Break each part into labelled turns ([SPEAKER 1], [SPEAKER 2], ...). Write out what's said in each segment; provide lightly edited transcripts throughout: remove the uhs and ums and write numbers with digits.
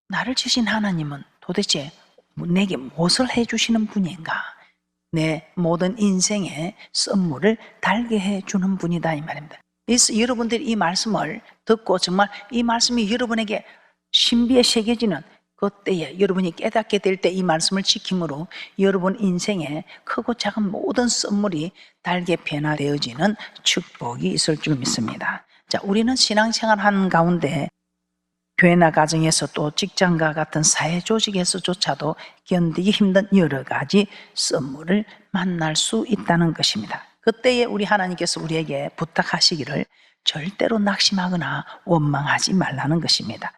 [SPEAKER 1] 나를 지으신 하나님은 도대체 내게 무엇을 해주시는 분인가? 내 모든 인생의 선물을 달게 해주는 분이다 이 말입니다. 그래서 여러분들이 이 말씀을 듣고 정말 이 말씀이 여러분에게 신비에 새겨지는 그때에 여러분이 깨닫게 될 때 이 말씀을 지킴으로 여러분 인생에 크고 작은 모든 선물이 달게 변화되어지는 축복이 있을 줄 믿습니다. 자, 우리는 신앙생활 하는 가운데 교회나 가정에서 또 직장과 같은 사회 조직에서조차도 견디기 힘든 여러 가지 선물을 만날 수 있다는 것입니다. 그때에 우리 하나님께서 우리에게 부탁하시기를 절대로 낙심하거나 원망하지 말라는 것입니다.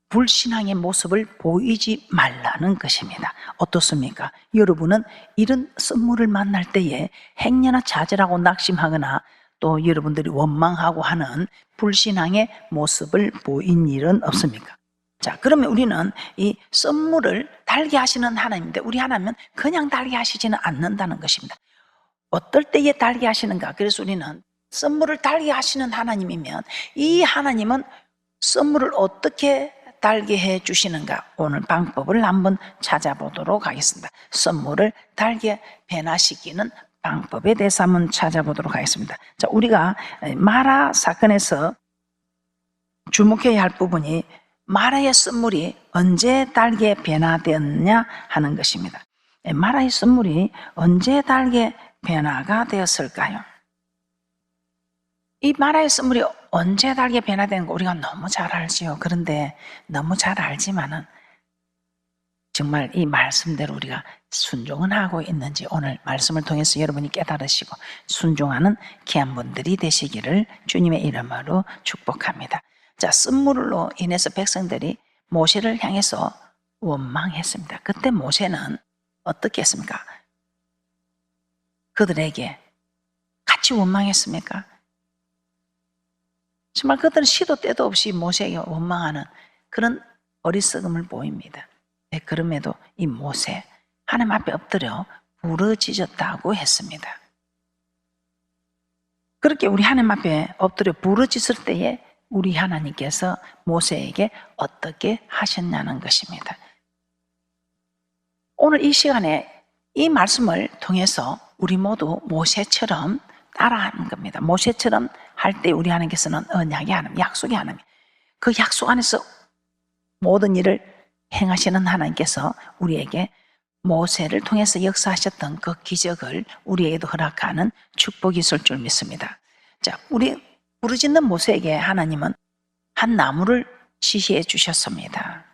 [SPEAKER 1] 불신앙의 모습을 보이지 말라는 것입니다. 어떻습니까? 여러분은 이런 선물을 만날 때에 행여나 좌절하고 낙심하거나 또 여러분들이 원망하고 하는 불신앙의 모습을 보인 일은 없습니까? 자, 그러면 우리는 이 선물을 달게 하시는 하나님인데 우리 하나님은 그냥 달게 하시지는 않는다는 것입니다. 어떨 때에 달게 하시는가? 그래서 우리는 선물을 달게 하시는 하나님이면 이 하나님은 선물을 어떻게 달게 해 주시는가? 오늘 방법을 한번 찾아보도록 하겠습니다. 선물을 달게 변화시키는 방법에 대해서 한번 찾아보도록 하겠습니다. 자, 우리가 마라 사건에서 주목해야 할 부분이 마라의 선물이 언제 달게 변화되었냐 하는 것입니다. 마라의 선물이 언제 달게 변화가 되었을까요? 이 마라의 선물이 언제 달게 변화되는 거 우리가 너무 잘 알지요. 그런데 너무 잘 알지만은 정말 이 말씀대로 우리가 순종은 하고 있는지 오늘 말씀을 통해서 여러분이 깨달으시고 순종하는 귀한 분들이 되시기를 주님의 이름으로 축복합니다. 자, 선물로 인해서 백성들이 모세를 향해서 원망했습니다. 그때 모세는 어떻게 했습니까? 그들에게 같이 원망했습니까? 정말 그들은 시도 때도 없이 모세에게 원망하는 그런 어리석음을 보입니다. 그럼에도 이 모세 하나님 앞에 엎드려 부르짖었다고 했습니다. 그렇게 우리 하나님 앞에 엎드려 부르짖을 때에 우리 하나님께서 모세에게 어떻게 하셨냐는 것입니다. 오늘 이 시간에 이 말씀을 통해서 우리 모두 모세처럼 따라하는 겁니다. 모세처럼 할 때 우리 하나님께서는 언약의 하나님, 약속의 하나님, 그 약속 안에서 모든 일을 행하시는 하나님께서 우리에게 모세를 통해서 역사하셨던 그 기적을 우리에게도 허락하는 축복이 있을 줄 믿습니다. 자, 우리 부르짖는 모세에게 하나님은 한 나무를 지시해 주셨습니다.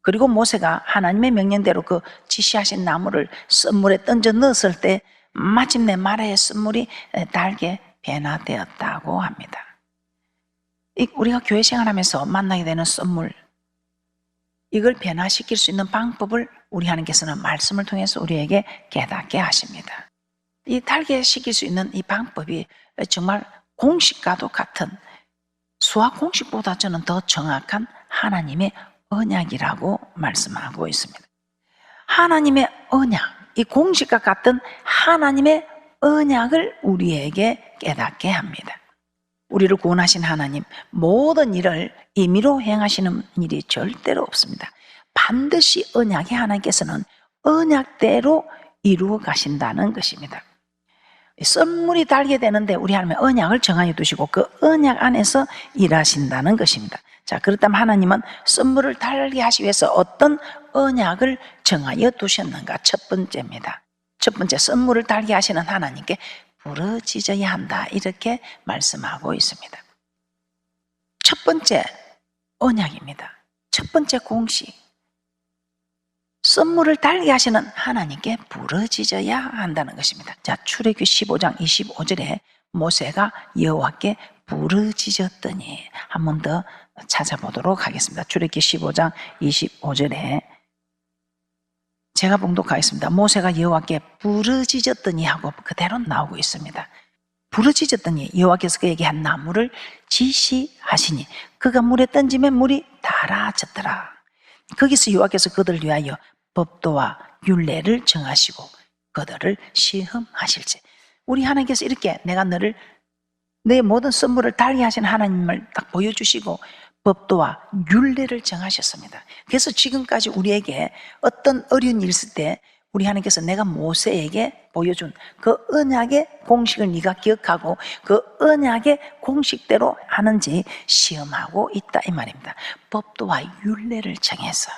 [SPEAKER 1] 그리고 모세가 하나님의 명령대로 그 지시하신 나무를 썰물에 던져 넣었을 때 마침내 마라의 썰물이 달게 변화되었다고 합니다. 우리가 교회 생활하면서 만나게 되는 썰물, 이걸 변화시킬 수 있는 방법을 우리 하나님께서는 말씀을 통해서 우리에게 깨닫게 하십니다. 이 달게 시킬 수 있는 이 방법이 정말 공식과도 같은 수학 공식보다 저는 더 정확한 하나님의 언약이라고 말씀하고 있습니다. 하나님의 언약, 이 공식과 같은 하나님의 언약을 우리에게 깨닫게 합니다. 우리를 구원하신 하나님, 모든 일을 임의로 행하시는 일이 절대로 없습니다. 반드시 언약의 하나님께서는 언약대로 이루어 가신다는 것입니다. 썰물이 달게 되는데 우리 하나님의 언약을 정하여 두시고 그 언약 안에서 일하신다는 것입니다. 자, 그렇다면 하나님은 썰물을 달게 하시기 위해서 어떤 언약을 정하여 두셨는가? 첫 번째입니다. 첫 번째, 썰물을 달게 하시는 하나님께 부르짖어야 한다, 이렇게 말씀하고 있습니다. 첫 번째 언약입니다. 첫 번째 공식, 썰물을 달게 하시는 하나님께 부르짖어야 한다는 것입니다. 자, 출애굽기 15장 25절에 모세가 여호와께 부르짖었더니, 한 번 더 찾아보도록 하겠습니다. 출애굽기 15장 25절에 제가 봉독하겠습니다. 모세가 여호와께 부르짖었더니 하고 그대로 나오고 있습니다. 부르짖었더니 여호와께서 그에게 한 나무를 지시하시니 그가 물에 던지면 물이 닳아졌더라. 거기서 여호와께서 그들을 위하여 법도와 율례를 정하시고 그들을 시험하실지. 우리 하나님께서 이렇게 내가 너를 내 모든 선물을 달게 하신 하나님을 딱 보여주시고 법도와 율례를 정하셨습니다. 그래서 지금까지 우리에게 어떤 어려운 일 있을 때 우리 하나님께서 내가 모세에게 보여준 그 언약의 공식을 네가 기억하고 그 언약의 공식대로 하는지 시험하고 있다 이 말입니다. 법도와 율례를 정해서.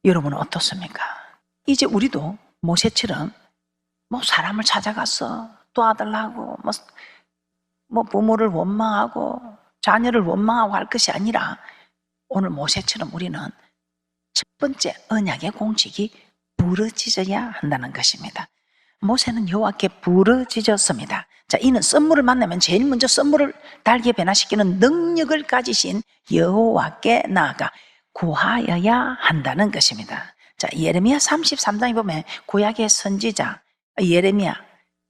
[SPEAKER 1] 여러분은 어떻습니까? 이제 우리도 모세처럼 뭐 사람을 찾아가서 도와달라고 뭐 부모를 원망하고 자녀를 원망하고 할 것이 아니라 오늘 모세처럼 우리는 첫 번째 언약의 공식이 부르짖어야 한다는 것입니다. 모세는 여호와께 부르짖었습니다. 자, 이는 썬물을 만나면 제일 먼저 썬물을 달게 변화시키는 능력을 가지신 여호와께 나아가 구하여야 한다는 것입니다. 자, 예레미야 33장에 보면 구약의 선지자 예레미야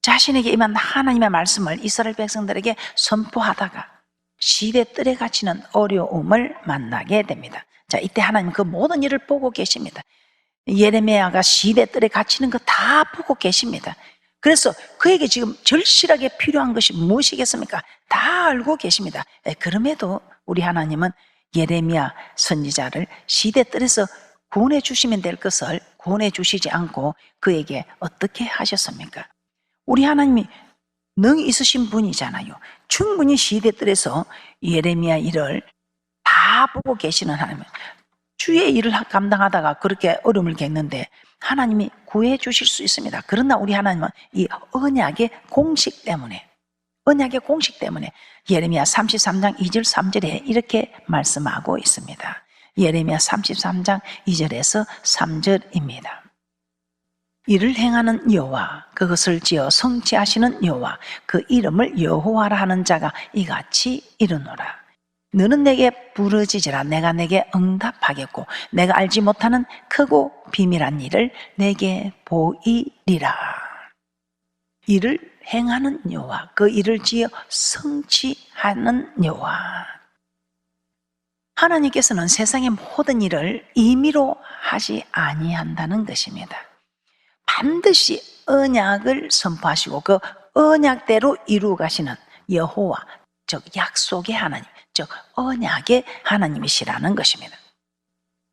[SPEAKER 1] 자신에게 임한 하나님의 말씀을 이스라엘 백성들에게 선포하다가 시대뜰에 갇히는 어려움을 만나게 됩니다. 자, 이때 하나님은 그 모든 일을 보고 계십니다. 예레미야가 시대뜰에 갇히는 거 다 보고 계십니다. 그래서 그에게 지금 절실하게 필요한 것이 무엇이겠습니까? 다 알고 계십니다. 그럼에도 우리 하나님은 예레미야 선지자를 시대뜰에서 구원해 주시면 될 것을 구원해 주시지 않고 그에게 어떻게 하셨습니까? 우리 하나님이 능히 있으신 분이잖아요. 충분히 시대뜰에서 예레미야 일을 다 보고 계시는 하나님, 주의 일을 감당하다가 그렇게 어려움을 겪는데 하나님이 구해 주실 수 있습니다. 그러나 우리 하나님은 이 언약의 공식 때문에 예레미야 33장 2절 3절에 이렇게 말씀하고 있습니다. 예레미야 33장 2절에서 3절입니다. 이를 행하는 여호와, 그것을 지어 성취하시는 여호와, 그 이름을 여호와라 하는 자가 이같이 이르노라. 너는 내게 부르짖으라. 내가 내게 응답하겠고 내가 알지 못하는 크고 비밀한 일을 내게 보이리라. 이를 행하는 여호와, 그 일을 지어 성취하는 여호와. 하나님께서는 세상의 모든 일을 임의로 하지 아니한다는 것입니다. 반드시 언약을 선포하시고 그 언약대로 이루어 가시는 여호와, 즉 약속의 하나님, 즉 언약의 하나님이시라는 것입니다.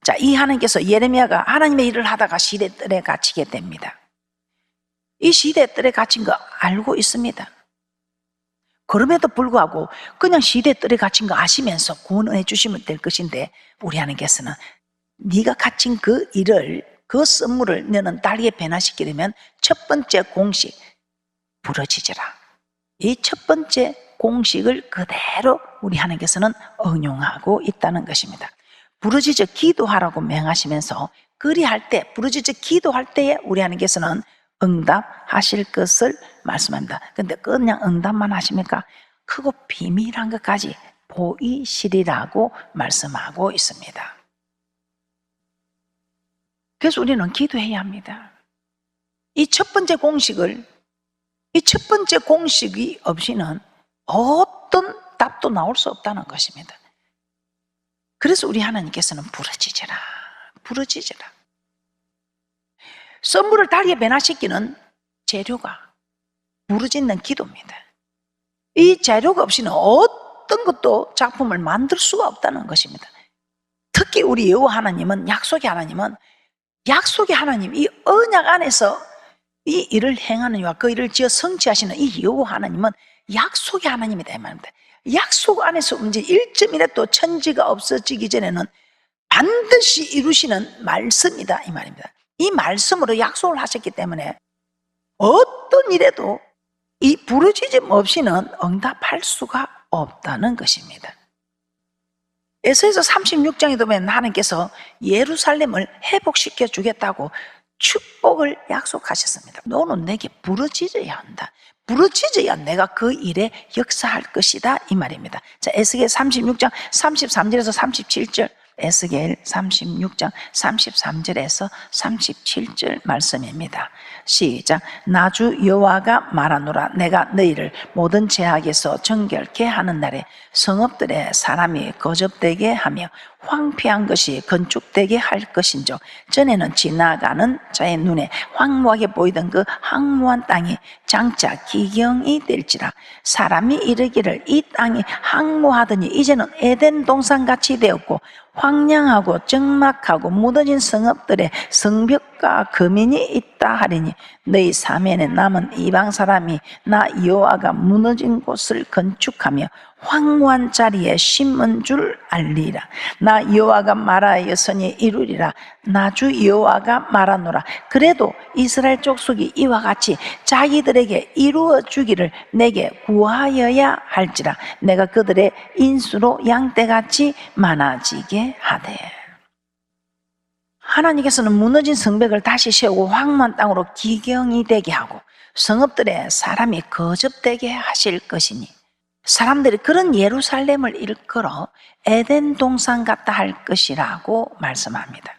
[SPEAKER 1] 자, 이 하나님께서 예레미야가 하나님의 일을 하다가 시대뜰에 갇히게 됩니다. 이 시대뜰에 갇힌 거 알고 있습니다. 그럼에도 불구하고 그냥 시대뜰에 갇힌 거 아시면서 구원해 주시면 될 것인데 우리 하나님께서는 네가 갇힌 그 일을, 그 선물을 너는 달게 변화시키려면 첫 번째 공식, 부르짖으라. 이 첫 번째 공식을 그대로 우리 하나님께서는 응용하고 있다는 것입니다. 부르짖어 기도하라고 명하시면서 그리할 때, 부르짖어 기도할 때에 우리 하나님께서는 응답하실 것을 말씀합니다. 그런데 그냥 응답만 하십니까? 크고 비밀한 것까지 보이시리라고 말씀하고 있습니다. 그래서 우리는 기도해야 합니다. 이 첫 번째 공식이 없이는 어떤 답도 나올 수 없다는 것입니다. 그래서 우리 하나님께서는 부르짖으라. 선물을 달게 변화시키는 재료가 부르짖는 기도입니다. 이 재료가 없이는 어떤 것도 작품을 만들 수가 없다는 것입니다. 특히 우리 여호와 하나님은 약속의 하나님, 이 언약 안에서 이 일을 행하는 여호와, 그 일을 지어 성취하시는 이 여호와 하나님은 약속의 하나님이다 이 말입니다. 약속 안에서 문제 1.1도 천지가 없어지기 전에는 반드시 이루시는 말씀이다 이 말입니다. 이 말씀으로 약속을 하셨기 때문에 어떤 일에도 이 부르짖음 없이는 응답할 수가 없다는 것입니다. 에스겔서 36장에 보면 하나님께서 예루살렘을 회복시켜 주겠다고 축복을 약속하셨습니다. 너는 내게 부르짖어야 한다. 부르짖어야 내가 그 일에 역사할 것이다 이 말입니다. 자, 에스겔 36장 33절에서 37절, 에스겔 36장 33절에서 37절 말씀입니다. 시작. 나 주 여호와가 말하노라. 내가 너희를 모든 죄악에서 정결케 하는 날에 성읍들에 사람이 거접되게 하며 황폐한 것이 건축되게 할 것인즉 전에는 지나가는 자의 눈에 황무하게 보이던 그 황무한 땅이 장차 기경이 될지라. 사람이 이르기를 이 땅이 황무하더니 이제는 에덴 동산같이 되었고 황량하고 적막하고 무너진 성읍들의 성벽과 거민이 있다 하리니 너희 사면에 남은 이방 사람이 나 여호와가 무너진 곳을 건축하며 황무한 자리에 심은 줄 알리라. 나 여호와가 말하였으니 이루리라. 나 주 여호와가 말하노라. 그래도 이스라엘 족속이 이와 같이 자기들에게 이루어 주기를 내게 구하여야 할지라. 내가 그들의 인수로 양떼같이 많아지게 하되. 하나님께서는 무너진 성벽을 다시 세우고 황무한 땅으로 기경이 되게 하고 성읍들에 사람이 거접되게 하실 것이니 사람들이 그런 예루살렘을 일컬어 에덴 동산 같다 할 것이라고 말씀합니다.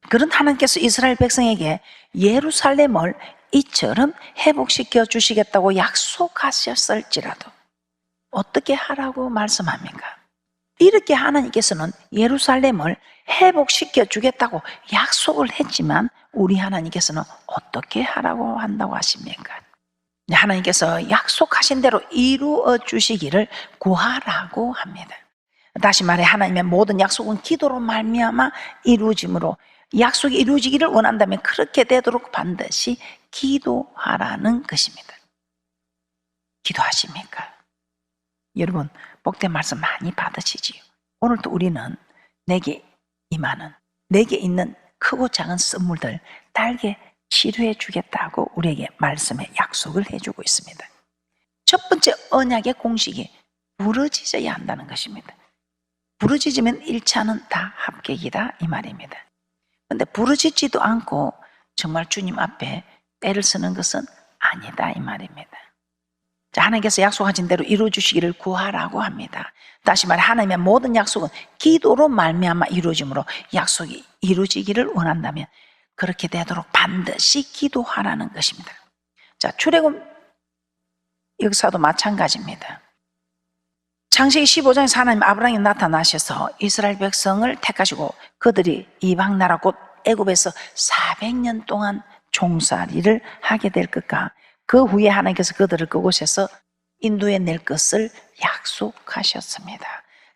[SPEAKER 1] 그런 하나님께서 이스라엘 백성에게 예루살렘을 이처럼 회복시켜 주시겠다고 약속하셨을지라도 어떻게 하라고 말씀합니까? 이렇게 하나님께서는 예루살렘을 회복시켜 주겠다고 약속을 했지만 우리 하나님께서는 어떻게 하라고 한다고 하십니까? 하나님께서 약속하신 대로 이루어 주시기를 구하라고 합니다. 다시 말해 하나님의 모든 약속은 기도로 말미암아 이루어지므로 약속이 이루어지기를 원한다면 그렇게 되도록 반드시 기도하라는 것입니다. 기도하십니까? 여러분 복된 말씀 많이 받으시지요. 오늘도 우리는 내게 임하는 내게 있는 크고 작은 선물들 달게 치료해 주겠다고 우리에게 말씀에 약속을 해주고 있습니다. 첫 번째 언약의 공식이 부러지져야 한다는 것입니다. 부러지지면 1차는 다 합격이다 이 말입니다. 그런데 부러지지도 않고 정말 주님 앞에 때를 쓰는 것은 아니다 이 말입니다. 자, 하나님께서 약속하신 대로 이루어 주시기를 구하라고 합니다. 다시 말해 하나님의 모든 약속은 기도로 말미암아 이루어지므로 약속이 이루어지기를 원한다면 그렇게 되도록 반드시 기도하라는 것입니다. 자, 출애굽 역사도 마찬가지입니다. 창세기 15장에서 하나님 아브라함이 나타나셔서 이스라엘 백성을 택하시고 그들이 이방 나라 곧 애굽에서 400년 동안 종살이를 하게 될 것과 그 후에 하나님께서 그들을 그곳에서 인도해 낼 것을 약속하셨습니다.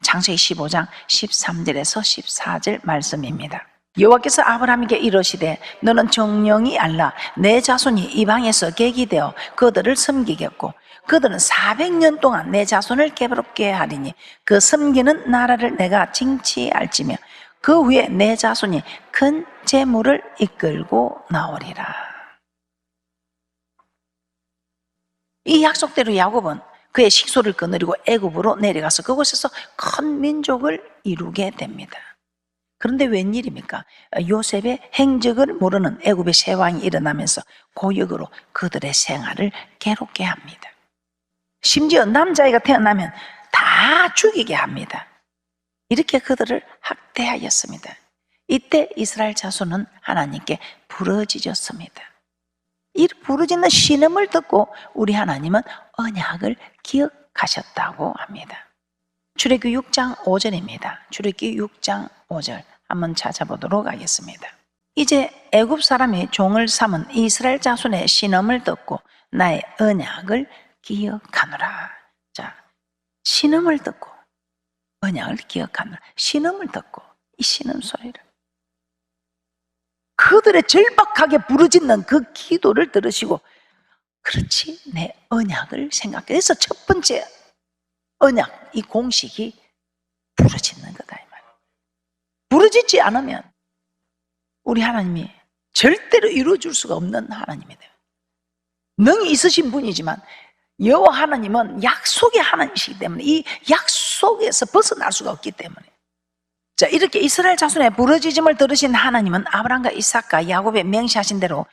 [SPEAKER 1] 창세기 15장 13절에서 14절 말씀입니다. 여호와께서 아브라함에게 이르시되 너는 정령이 알라. 내 자손이 이방에서 객이 되어 그들을 섬기겠고 그들은 400년 동안 내 자손을 괴롭게 하리니 그 섬기는 나라를 내가 징치할지며 그 후에 내 자손이 큰 재물을 이끌고 나오리라. 이 약속대로 야곱은 그의 식소를 거느리고 애굽으로 내려가서 그곳에서 큰 민족을 이루게 됩니다. 그런데 웬일입니까? 요셉의 행적을 모르는 애굽의 세 왕이 일어나면서 고역으로 그들의 생활을 괴롭게 합니다. 심지어 남자아이가 태어나면 다 죽이게 합니다. 이렇게 그들을 학대하였습니다. 이때 이스라엘 자손은 하나님께 부러지졌습니다. 이 부르짖는 신음을 듣고 우리 하나님은 언약을 기억하셨다고 합니다. 출애굽기 6장 5절입니다. 출애굽기 6장 5절 한번 찾아보도록 하겠습니다. 이제 애굽 사람이 종을 삼은 이스라엘 자손의 신음을 듣고 나의 언약을 기억하노라. 자, 신음을 듣고 언약을 기억하노라. 신음을 듣고 이 신음 소리를 그들의 절박하게 부르짖는 그 기도를 들으시고 그렇지 내 언약을 생각해. 그래서 첫 번째 언약 이 공식이 부르짖는 거다 이 말이에요. 부르짖지 않으면 우리 하나님이 절대로 이루어줄 수가 없는 하나님이다. 능히 있으신 분이지만 여호와 하나님은 약속의 하나님이시기 때문에 이 약속에서 벗어날 수가 없기 때문에 자, 이렇게 이스라엘 자손의 부르짖음을 들으신 하나님은 아브라함과 이삭과 야곱의 맹세하신 대로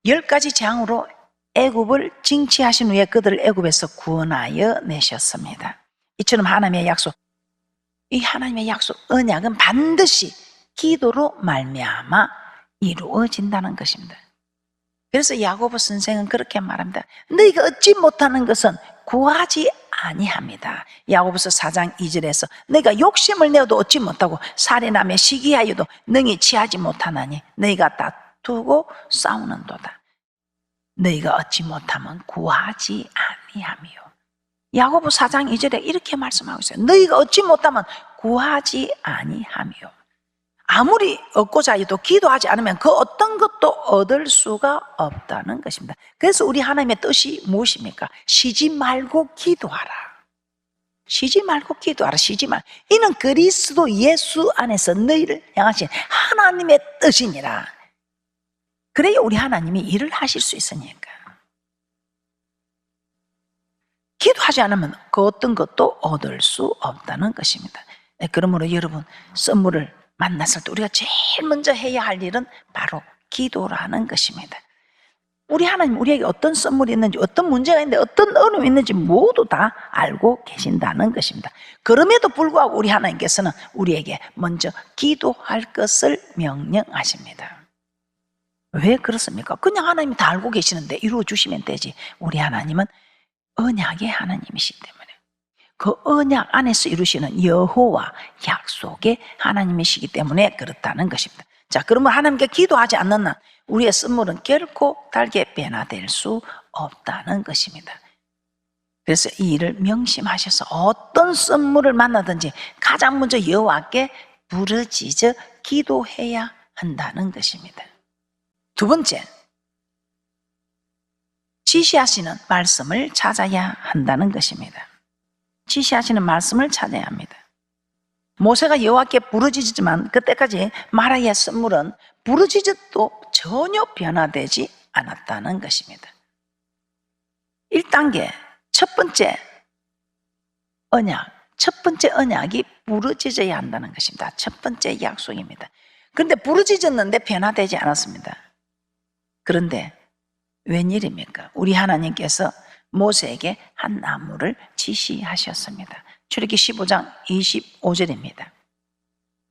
[SPEAKER 1] 10가지 재앙으로 애굽을 징치하신 후에 그들을 애굽에서 구원하여 내셨습니다. 이처럼 하나님의 약속, 이 하나님의 약속 언약은 반드시 기도로 말미암아 이루어진다는 것입니다. 그래서 야고보 선생은 그렇게 말합니다. 너희가 얻지 못하는 것은 구하지 아니합니다. 야고보서 4장 2절에서 너희가 욕심을 내어도 얻지 못하고 살인하며 시기하여도 능히 취하지 못하나니 너희가 다투고 싸우는도다. 너희가 얻지 못하면 구하지 아니하며. 야고보 4장 2절에 이렇게 말씀하고 있어요. 너희가 얻지 못하면 구하지 아니하며. 아무리 얻고자 해도 기도하지 않으면 그 어떤 것도 얻을 수가 없다는 것입니다. 그래서 우리 하나님의 뜻이 무엇입니까? 쉬지 말고 기도하라. 쉬지 말고 기도하라. 쉬지 말. 이는 그리스도 예수 안에서 너희를 향하신 하나님의 뜻이니라. 그래야 우리 하나님이 일을 하실 수 있으니까. 기도하지 않으면 그 어떤 것도 얻을 수 없다는 것입니다. 그러므로 여러분, 선물을 만났을 때 우리가 제일 먼저 해야 할 일은 바로 기도라는 것입니다. 우리 하나님 우리에게 어떤 선물이 있는지, 어떤 문제가 있는지, 어떤 어려움이 있는지 모두 다 알고 계신다는 것입니다. 그럼에도 불구하고 우리 하나님께서는 우리에게 먼저 기도할 것을 명령하십니다. 왜 그렇습니까? 그냥 하나님이 다 알고 계시는데 이루어 주시면 되지. 우리 하나님은 언약의 하나님이시기 때문에, 그 언약 안에서 이루시는 여호와 약속의 하나님이시기 때문에 그렇다는 것입니다. 자, 그러면 하나님께 기도하지 않는 한 우리의 선물은 결코 달게 변화될 수 없다는 것입니다. 그래서 이 일을 명심하셔서 어떤 선물을 만나든지 가장 먼저 여호와께 부르짖어 기도해야 한다는 것입니다. 두 번째, 지시하시는 말씀을 찾아야 한다는 것입니다. 지시하시는 말씀을 찾아야 합니다. 모세가 여호와께 부르짖었지만 그때까지 말하기의 선물은 부르짖어도 전혀 변화되지 않았다는 것입니다. 1단계, 첫 번째 언약이 부르짖어야 한다는 것입니다. 첫 번째 약속입니다. 그런데 부르짖었는데 변화되지 않았습니다. 그런데 웬일입니까? 우리 하나님께서 모세에게 한 나무를 지시하셨습니다. 출애굽기 15장 25절입니다.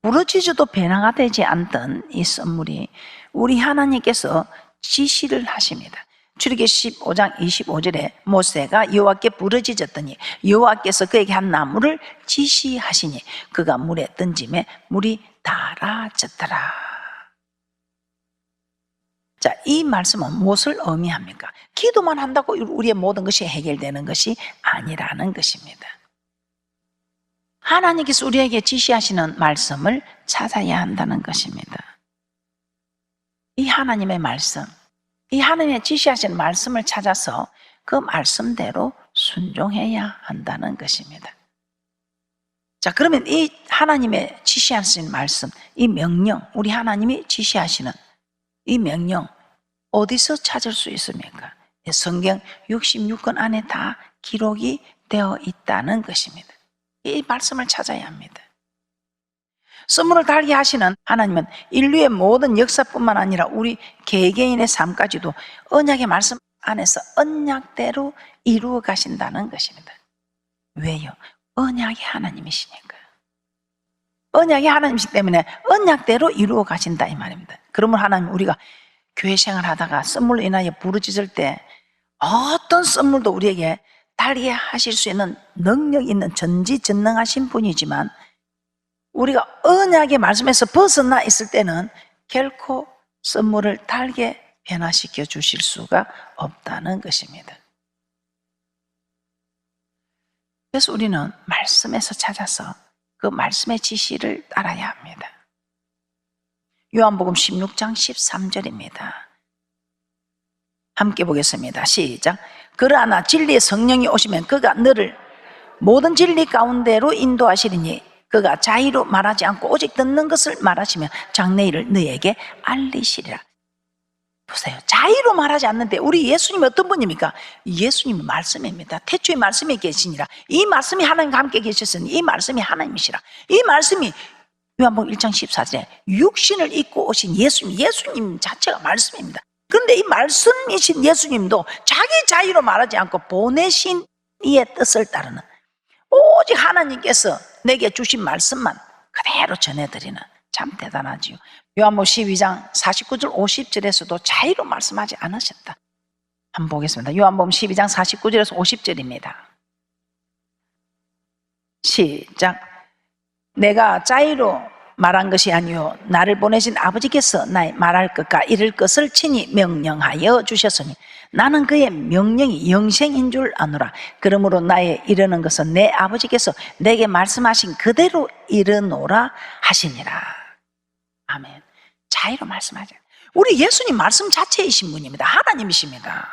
[SPEAKER 1] 부르짖어도 변화가 되지 않던 이 선물이 우리 하나님께서 지시를 하십니다. 출애굽기 15장 25절에 모세가 여호와께 부르짖었더니 여호와께서 그에게 한 나무를 지시하시니 그가 물에 던짐에 물이 달아졌더라. 자, 이 말씀은 무엇을 의미합니까? 기도만 한다고 우리의 모든 것이 해결되는 것이 아니라는 것입니다. 하나님께서 우리에게 지시하시는 말씀을 찾아야 한다는 것입니다. 이 하나님의 말씀, 이 하나님의 지시하시는 말씀을 찾아서 그 말씀대로 순종해야 한다는 것입니다. 자, 그러면 이 하나님의 지시하시는 말씀, 이 명령, 우리 하나님이 지시하시는 이 명령 어디서 찾을 수 있습니까? 성경 66권 안에 다 기록이 되어 있다는 것입니다. 이 말씀을 찾아야 합니다. 선물을 달게 하시는 하나님은 인류의 모든 역사뿐만 아니라 우리 개개인의 삶까지도 언약의 말씀 안에서 언약대로 이루어 가신다는 것입니다. 왜요? 언약의 하나님이시니까요. 언약의 하나님이시기 때문에 언약대로 이루어 가신다 이 말입니다. 그러면 하나님, 우리가 교회 생활하다가 선물로 인하여 부르짖을 때 어떤 선물도 우리에게 달게 하실 수 있는 능력 있는 전지전능하신 분이지만 우리가 언약의 말씀에서 벗어나 있을 때는 결코 선물을 달게 변화시켜 주실 수가 없다는 것입니다. 그래서 우리는 말씀에서 찾아서 그 말씀의 지시를 따라야 합니다. 요한복음 16장 13절입니다. 함께 보겠습니다. 시작. 그러나 진리의 성령이 오시면 그가 너를 모든 진리 가운데로 인도하시리니 그가 자의로 말하지 않고 오직 듣는 것을 말하시며 장래일을 너에게 알리시리라. 보세요. 자의로 말하지 않는데 우리 예수님이 어떤 분입니까? 예수님은 말씀입니다. 태초에 말씀이 계시니라. 이 말씀이 하나님과 함께 계셨으니 이 말씀이 하나님이시라. 이 말씀이 요한복음 1장 14절에 육신을 입고 오신 예수님 자체가 말씀입니다. 그런데 이 말씀이신 예수님도 자기 자유로 말하지 않고 보내신 이의 뜻을 따르는, 오직 하나님께서 내게 주신 말씀만 그대로 전해드리는, 참 대단하지요. 요한복음 12장 49절 50절에서도 자유로 말씀하지 않으셨다. 한번 보겠습니다. 요한복음 12장 49절에서 50절입니다. 시작. 내가 자의로 말한 것이 아니요 나를 보내신 아버지께서 나의 말할 것과 이를 것을 친히 명령하여 주셨으니 나는 그의 명령이 영생인 줄 아노라. 그러므로 나의 이르는 것은 내 아버지께서 내게 말씀하신 그대로 이르노라 하시니라. 아멘. 자의로 말씀하자. 우리 예수님 말씀 자체이신 분입니다. 하나님이십니다.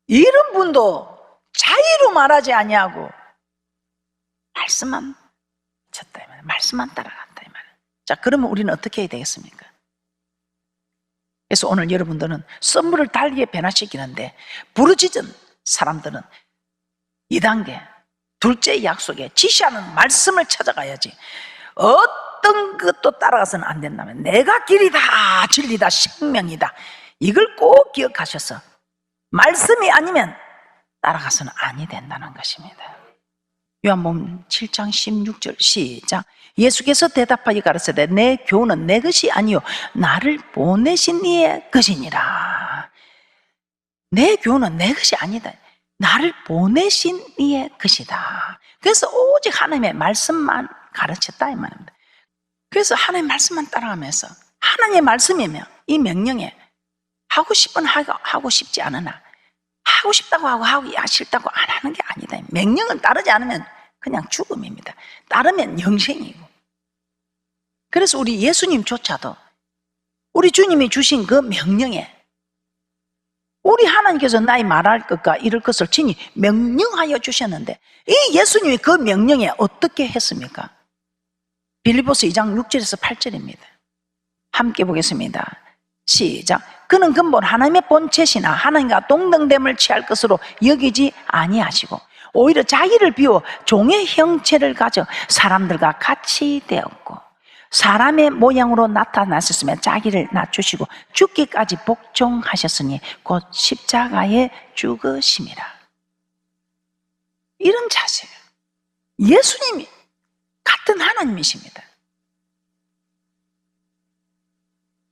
[SPEAKER 1] 이런 분도 자의로 말하지 아니하고 말씀만 쳤다 이 말이에요. 말씀만 따라갔다 이 말이에요. 자, 그러면 우리는 어떻게 해야 되겠습니까? 그래서 오늘 여러분들은 썸물을 달리에 변화시키는데 부르짖은 사람들은 2단계 둘째 약속에 지시하는 말씀을 찾아가야지. 어떤 것도 따라가서는 안 된다면 내가 길이다 진리다 생명이다 이걸 꼭 기억하셔서 말씀이 아니면 따라가서는 아니 된다는 것입니다. 요한복음 7장 16절 시작. 예수께서 대답하여 가르치되 내 교훈은 내 것이 아니요 나를 보내신 이의 것이니라. 내 교훈은 내 것이 아니다. 나를 보내신 이의 것이다. 그래서 오직 하나님의 말씀만 가르쳤다 이 말입니다. 그래서 하나님의 말씀만 따라가면서 하나님의 말씀이면 이 명령에 하고 싶은 하고 싶지 않으나 하고 싶다고 하고 싫다고 안 하는 게 아니다. 명령을 따르지 않으면 그냥 죽음입니다. 따르면 영생이고. 그래서 우리 예수님조차도 우리 주님이 주신 그 명령에 우리 하나님께서 나의 말할 것과 이럴 것을 친히 명령하여 주셨는데 이 예수님이 그 명령에 어떻게 했습니까? 빌립보서 2장 6절에서 8절입니다. 함께 보겠습니다. 시작. 그는 근본 하나님의 본체시나 하나님과 동등됨을 취할 것으로 여기지 아니하시고 오히려 자기를 비워 종의 형체를 가져 사람들과 같이 되었고 사람의 모양으로 나타나셨으며 자기를 낮추시고 죽기까지 복종하셨으니 곧 십자가에 죽으심이라. 이런 자세. 예수님이 같은 하나님이십니다.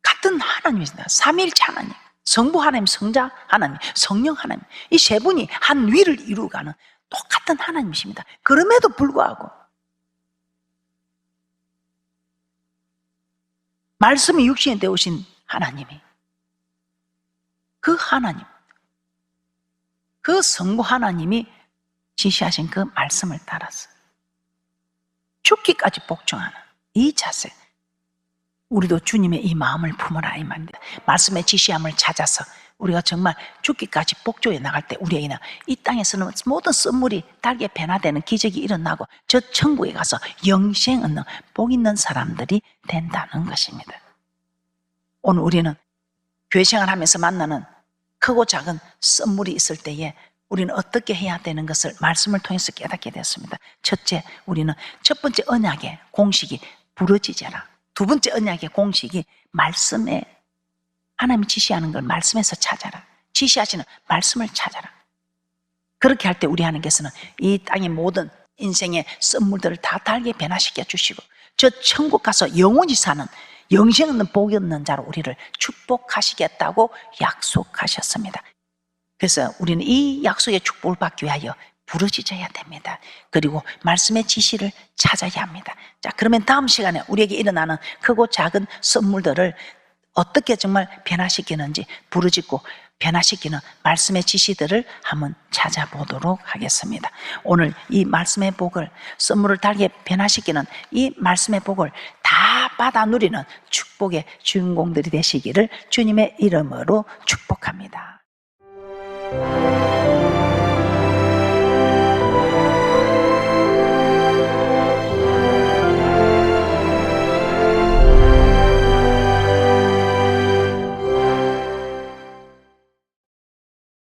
[SPEAKER 1] 같은 하나님이십니다. 삼위일체 하나님, 성부 하나님, 성자 하나님, 성령 하나님, 이 세 분이 한 위를 이루어가는 똑같은 하나님이십니다. 그럼에도 불구하고 말씀이 육신이 되오신 하나님이 그 하나님, 그 성부 하나님이 지시하신 그 말씀을 따라서 죽기까지 복종하는 이 자세. 우리도 주님의 이 마음을 품어라 이 말입니다. 말씀의 지시함을 찾아서 우리가 정말 죽기까지 복종해 나갈 때 우리에게는 이 땅에서는 모든 썸물이 달게 변화되는 기적이 일어나고 저 천국에 가서 영생 얻는 복 있는 사람들이 된다는 것입니다. 오늘 우리는 교회 생활하면서 만나는 크고 작은 썸물이 있을 때에 우리는 어떻게 해야 되는 것을 말씀을 통해서 깨닫게 되었습니다. 첫째, 우리는 첫 번째 언약의 공식이 부르짖어라. 두 번째 언약의 공식이 말씀에 하나님이 지시하는 걸 말씀에서 찾아라. 지시하시는 말씀을 찾아라. 그렇게 할 때 우리 하나님께서는 이 땅의 모든 인생의 썸물들을 다 달게 변화시켜 주시고 저 천국 가서 영원히 사는 영생 없는 복이 없는 자로 우리를 축복하시겠다고 약속하셨습니다. 그래서 우리는 이 약속의 축복을 받기 위하여 부르짖어야 됩니다. 그리고 말씀의 지시를 찾아야 합니다. 자, 그러면 다음 시간에 우리에게 일어나는 크고 작은 선물들을 어떻게 정말 변화시키는지 부르짖고 변화시키는 말씀의 지시들을 한번 찾아보도록 하겠습니다. 오늘 이 말씀의 복을, 선물을 달게 변화시키는 이 말씀의 복을 다 받아 누리는 축복의 주인공들이 되시기를 주님의 이름으로 축복합니다.